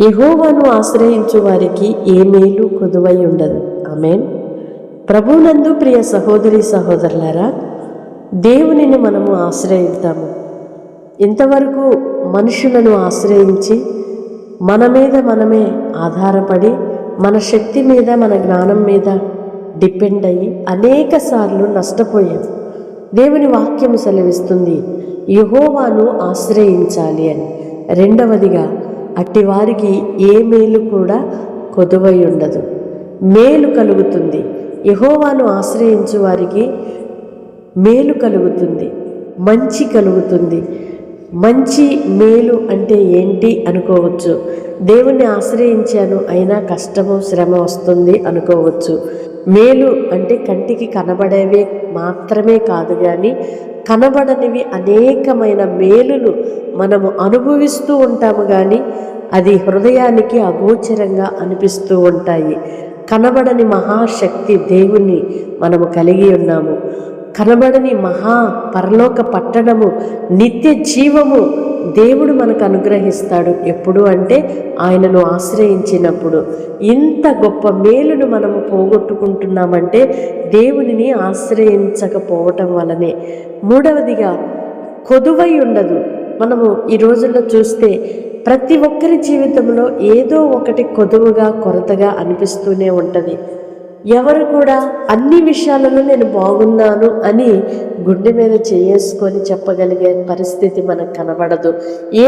యెహోవాను ఆశ్రయించు వారికి ఏ మేలు కొదువై ఉండదు. ఆమేన్. ప్రభువునందు ప్రియ సహోదరి సహోదరులారా, దేవునిని మనము ఆశ్రయిద్దాము. ఇంతవరకు మనుషులను ఆశ్రయించి మన మీద మనమే ఆధారపడి మన శక్తి మీద మన జ్ఞానం మీద డిపెండ్ అయ్యి అనేక సార్లు నష్టపోయాం. దేవుని వాక్యం సెలవిస్తుంది యెహోవాను ఆశ్రయించాలి అని. రెండవదిగా అట్టివారికి ఏ మేలు కూడా కొదువై ఉండదు, మేలు కలుగుతుంది. యెహోవాను ఆశ్రయించు వారికి మేలు కలుగుతుంది, మంచి కలుగుతుంది. మంచి మేలు అంటే ఏంటి అనుకోవచ్చు. దేవుణ్ణి ఆశ్రయించాను అయినా కష్టము శ్రమ వస్తుంది అనుకోవచ్చు. మేలు అంటే కంటికి కనబడేవే మాత్రమే కాదు, కానీ కనబడనివి అనేకమైన మేలులు మనము అనుభవిస్తూ ఉంటాము, కానీ అది హృదయానికి అగోచరంగా అనిపిస్తూ ఉంటాయి. కనబడని మహాశక్తి దేవుణ్ణి మనము కలిగి ఉన్నాము. కనబడని మహా పరలోక పట్టణము, నిత్య జీవము దేవుడు మనకు అనుగ్రహిస్తాడు. ఎప్పుడు అంటే ఆయనను ఆశ్రయించినప్పుడు. ఇంత గొప్ప మేలును మనము పోగొట్టుకుంటున్నామంటే దేవునిని ఆశ్రయించకపోవటం వలనే. మూడవదిగా కొదువై ఉండదు. మనము ఈ రోజుల్లో చూస్తే ప్రతి ఒక్కరి జీవితంలో ఏదో ఒకటి కొదువుగా కొరతగా అనిపిస్తూనే ఉంటుంది. ఎవరు కూడా అన్ని విషయాలలో నేను బాగున్నాను అని గుండె మీద చేసుకొని చెప్పగలిగే పరిస్థితి మనకు కనబడదు.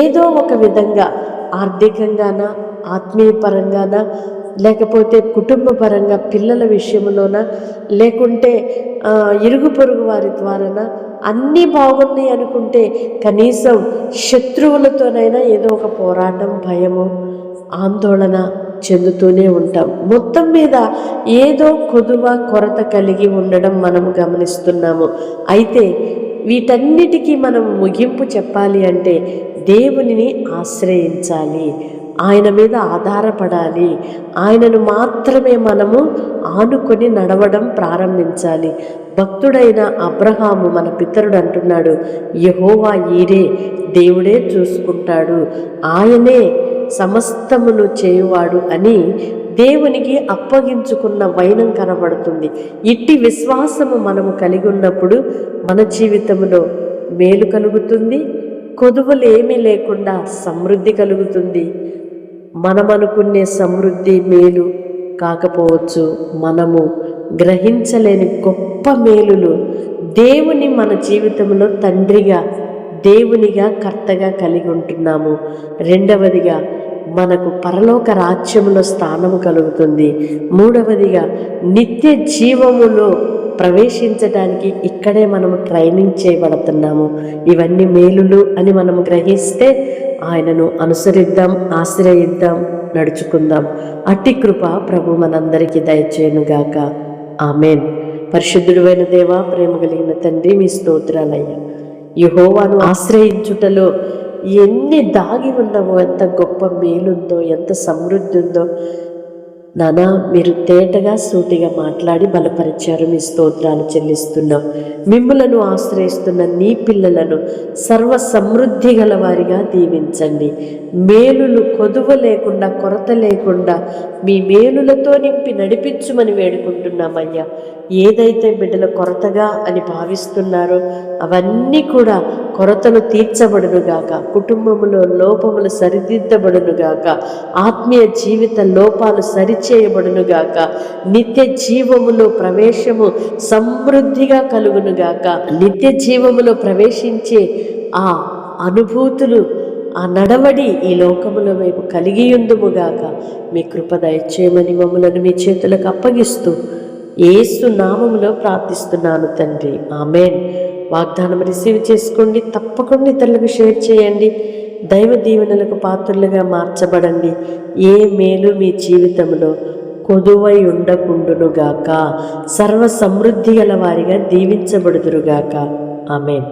ఏదో ఒక విధంగా ఆర్థికంగానా, ఆత్మీయపరంగానా, లేకపోతే కుటుంబ పరంగా పిల్లల విషయంలోన, లేకుంటే ఇరుగు పొరుగు వారి ద్వారానా అన్నీ బాగున్నాయి అనుకుంటే కనీసం శత్రువులతోనైనా ఏదో ఒక పోరాటం, భయము, ఆందోళన చెందుతూనే ఉంటాం. మొత్తం మీద ఏదో కొదువ కొరత కలిగి ఉండడం మనం గమనిస్తున్నాము. అయితే వీటన్నిటికీ మనం ముగింపు చెప్పాలి అంటే దేవునిని ఆశ్రయించాలి, ఆయన మీద ఆధారపడాలి, ఆయనను మాత్రమే మనము ఆనుకొని నడవడం ప్రారంభించాలి. భక్తుడైన అబ్రహాము మన పితరుడు అంటున్నాడు, యెహోవా ఈరే, దేవుడే చూసుకుంటాడు, ఆయనే సమస్తమును చేయువాడు అని దేవునికి అప్పగించుకున్న వైనం కనబడుతుంది. ఇట్టి విశ్వాసము మనము కలిగి ఉన్నప్పుడు మన జీవితంలో మేలు కలుగుతుంది, కొదువులు ఏమీ లేకుండా సమృద్ధి కలుగుతుంది. మనం అనుకునే సమృద్ధి మేలు కాకపోవచ్చు, మనము గ్రహించలేని గొప్ప మేలులు దేవుని మన జీవితంలో తండ్రిగా, దేవునిగా, కర్తగా కలిగి ఉంటున్నాము. రెండవదిగా మనకు పరలోక రాజ్యములో స్థానము కలుగుతుంది. మూడవదిగా నిత్య జీవములో ప్రవేశించడానికి ఇక్కడే మనము ట్రైనింగ్ చేయబడుతున్నాము. ఇవన్నీ మేలులు అని మనం గ్రహిస్తే ఆయనను అనుసరిద్దాం, ఆశ్రయిద్దాం, నడుచుకుందాం. అట్టి కృప ప్రభు మనందరికీ దయచేయునుగాక. ఆమెన్. పరిశుద్ధుడైన దేవా, ప్రేమ కలిగిన తండ్రి, మీ స్తోత్రాలయ్యా. యెహోవాను ఆశ్రయించుటలో ఎన్ని దాగి ఉన్నవో, ఎంత గొప్ప మేలుందో, ఎంత సమృద్ధి ఉందో నానా మీరు తేటగా సూటిగా మాట్లాడి బలపరిచారు. మీ స్తోత్రాలు చెల్లిస్తున్నాం. మిమ్ములను ఆశ్రయిస్తున్న నీ పిల్లలను సర్వ సమృద్ధి గల వారిగా దీవించండి. మేలులు కొదువ లేకుండా, కొరత లేకుండా మీ మేలులతో నింపి నడిపించుమని వేడుకుంటున్నామయ్యా. ఏదైతే బిడ్డల కొరతగా అని భావిస్తున్నారో అవన్నీ కూడా కొరతలు తీర్చబడునుగాక, కుటుంబములో లోపములు సరిదిద్దబడునుగాక, ఆత్మీయ జీవిత లోపాలు సరిచేయబడునుగాక, నిత్య జీవములో ప్రవేశము సమృద్ధిగా కలుగునుగాక. నిత్య జీవములో ప్రవేశించే ఆ అనుభూతులు, ఆ నడవడి ఈ లోకముల వైపు కలిగియుందుముగాక. మీ కృప దయచేయమని మమ్మలను మీ చేతులకు అప్పగిస్తూ యేసు నామములో ప్రార్థిస్తున్నాను తండ్రి. ఆమెన్. వాగ్దానం రిసీవ్ చేసుకోండి. తప్పకుండా ఇతరులకు షేర్ చేయండి. దైవ దీవెనలకు పాత్రులుగా మార్చబడండి. ఏ మేలు మీ జీవితంలో కొదువై ఉండకుండునుగాక. సర్వ సమృద్ధి గల వారిగా దీవించబడుదురుగాక. ఆమెన్.